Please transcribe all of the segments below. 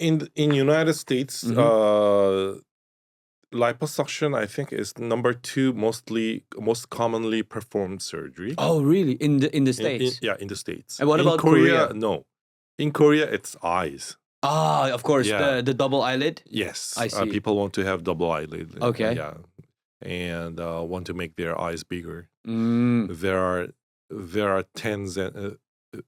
in United States, liposuction I think is number 2 most commonly performed surgery. Oh, really? In the States? In the States. And what in about Korea? No. In Korea, it's eyes. Ah, of course, Yeah. the double eyelid. Yes. I see. People want to have double eyelid. Okay. Yeah. And want to make their eyes bigger. Mm. There are tens and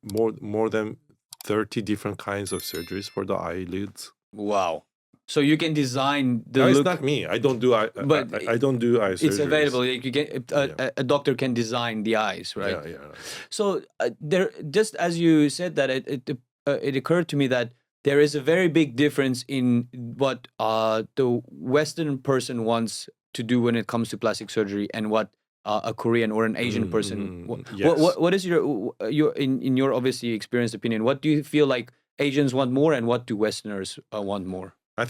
more than 30 different kinds of surgeries for the eyelids. Wow. So you can design the No, look. it's not me. I don't do eye. But I don't do eye surgeries. It's available. Like you can, a doctor can design the eyes, right? Yeah. So there, just as you said that, it occurred to me that there is a very big difference in what the Western person wants to do when it comes to plastic surgery and what a Korean or an Asian person. Yes. What is your in your obviously experienced opinion? What do you feel like Asians want more, and what do Westerners want more? I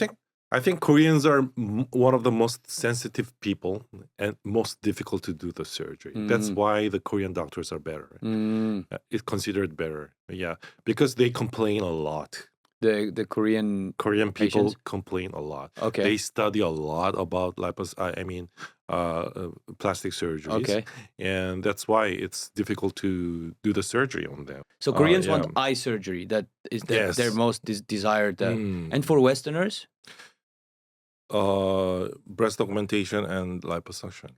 think Koreans are one of the most sensitive people and most difficult to do the surgery. That's why the Korean doctors are better. It's considered better. Yeah, because they complain a lot. The Korean people patients? complain a lot. Okay. They study a lot about plastic surgeries. Okay. And that's why it's difficult to do the surgery on them. So Koreans want eye surgery. That is their most desired. And for Westerners? Breast augmentation and liposuction.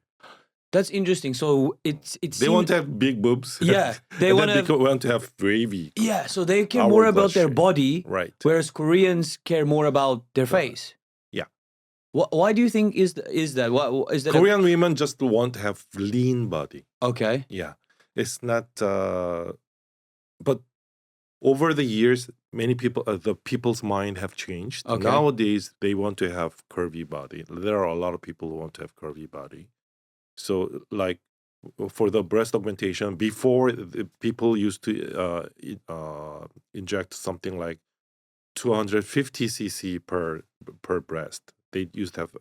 That's interesting. So it's they want to have big boobs. Yeah, they want to have gravy. Yeah, so they care more about their body, right? Whereas Koreans care more about their face. Yeah. Why do you think is that? What is that? Korean women just want to have lean body. Okay. Yeah, it's not. But over the years, many people, the people's mind have changed. Okay. Nowadays, they want to have curvy body. There are a lot of people who want to have curvy body. So, like for the breast augmentation, before people used to inject something like 250 cc per breast. They used to have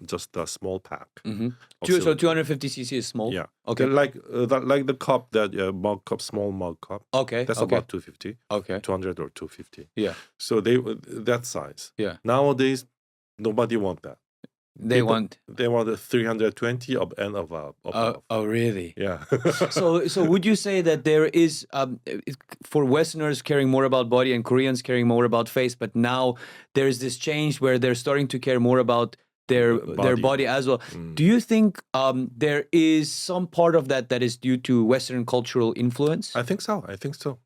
just a small pack. Mm-hmm. So 250 cc is small. Yeah. Okay. Like the cup mug cup, small mug cup. Okay. That's about 250. Okay. 200 or 250. Yeah. So that size. Yeah. Nowadays, nobody want that. They want a 320 and above. Oh, really? Yeah. So would you say that there is for Westerners caring more about body and Koreans caring more about face, but now there's this change where they're starting to care more about their body as well. Do you think there is some part of that is due to Western cultural influence? I think so.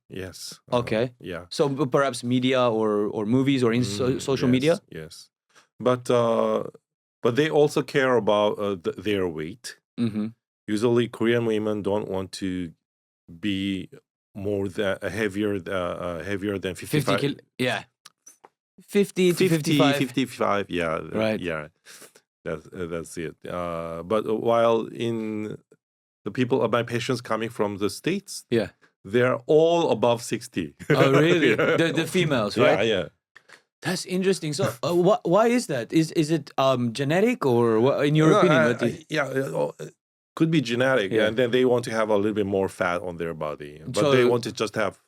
Yes. Okay. Yeah. So perhaps media or movies or in social media? Yes. But they also care about their weight. Mm-hmm. Usually, Korean women don't want to be heavier than 55. 50 to 55. 55. Yeah. Right. Yeah. That's it. But while in the people, my patients coming from the States, yeah, they're all above 60. Oh, really? Yeah. The females, right? Yeah. That's interesting. So, why is that? Is it genetic or in your opinion? Could be genetic, Yeah. and then they want to have a little bit more fat on their body, but So- they want to just have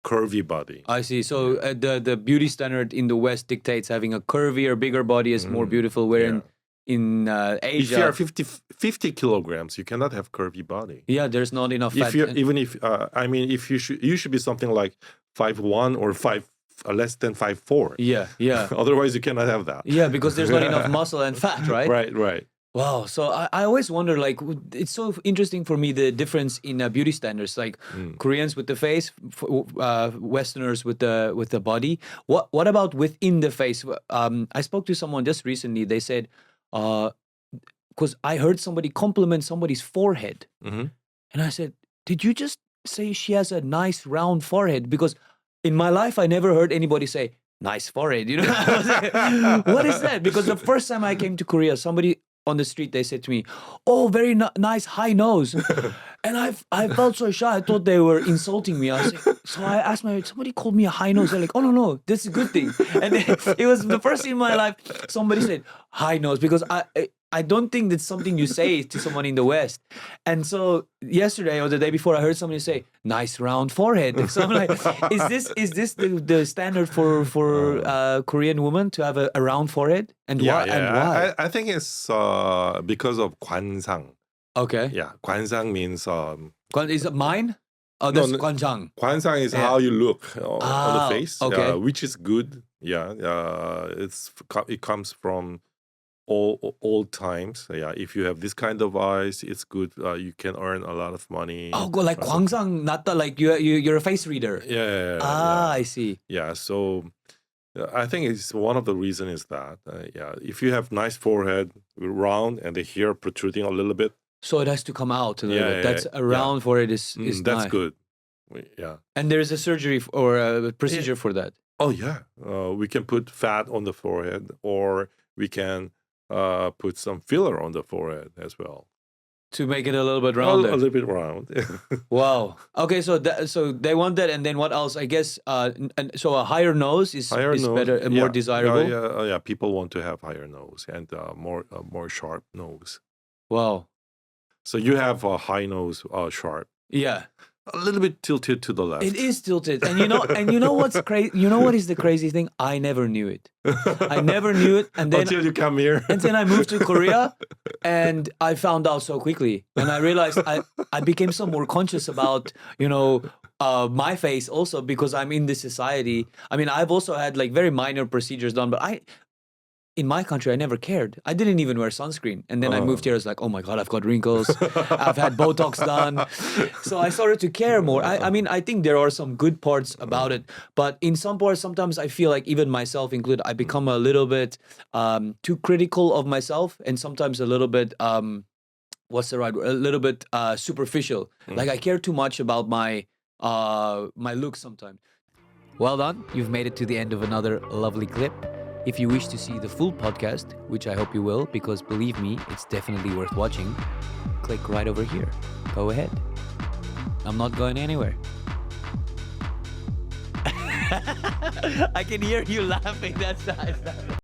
curvy body. I see. So the beauty standard in the West dictates having a curvier, bigger body is more beautiful. Where in If you Asia, are 50 kilograms, you cannot have curvy body. yeah, there's not enough fat. If you should be something like 5'1" or less than 5'4". Yeah. Otherwise, you cannot have that. Yeah, because there's not enough muscle and fat, right? Right. Wow. So I always wonder, like, it's so interesting for me, the difference in beauty standards, like Koreans with the face, Westerners with the body. What about within the face? I spoke to someone just recently. They said, because I heard somebody compliment somebody's forehead. Mm-hmm. And I said, did you just say she has a nice round forehead? Because in my life, I never heard anybody say, nice forehead. You know, I was like, what is that? Because the first time I came to Korea, somebody on the street, they said to me, oh, very nice high nose. And I felt so shy. I thought they were insulting me. So I asked somebody called me a high nose. They're like, oh, no, this is a good thing. And it was the first thing in my life, somebody said high nose, because I don't think that's something you say to someone in the West. And so yesterday or the day before, I heard somebody say, "Nice round forehead." So I'm like, is this the standard for Korean women to have a round forehead? And Yeah, why? yeah. And why? I think it's because of 관상. Okay. Yeah, 관상 means Is it mine? Oh, No, that's no. 관장. 관상 is Yeah. how you look on Ah, the face, okay. which is good. Yeah, it comes from old times. Yeah, if you have this kind of eyes, it's good. You can earn a lot of money. Oh, go like 광상, not the like you're a face reader. Yeah. I see. Yeah, so I think it's one of the reason is that if you have nice forehead, round, and the hair protruding a little bit, So it has to come out a little bit. That's a round forehead is that's nice. good. Yeah. And there's a surgery or a procedure for that. Oh yeah. We can put fat on the forehead, or we can put some filler on the forehead as well. To make it a little bit A rounded. little bit round. Wow. Okay, so so they want that, and then what else? I guess. So a higher nose is Higher nose, better and more desirable. Yeah. People want to have higher nose and more sharp nose. Wow. So you have a high nose, sharp, Yeah. a little bit tilted to the left. It is tilted, and you know what's crazy? You know what is the crazy thing? I never knew it. I never knew it, and then Until you come here. and then I moved to Korea, and I found out so quickly, and I realized I became so more conscious about my face also because I'm in this society. I mean, I've also had like very minor procedures done, but in my country, I never cared. I didn't even wear sunscreen. And then I moved here. I was like, oh my God, I've got wrinkles. I've had Botox done. So I started to care more. I mean, I think there are some good parts about it. But in some parts, sometimes I feel like even myself included, I become a little bit too critical of myself. And sometimes a little bit, what's the right word? A little bit superficial. Like I care too much about my look sometimes. Well done. You've made it to the end of another lovely clip. If you wish to see the full podcast, which I hope you will, because believe me, it's definitely worth watching, click right over here. Go ahead. I'm not going anywhere. I can hear you laughing. That's nice.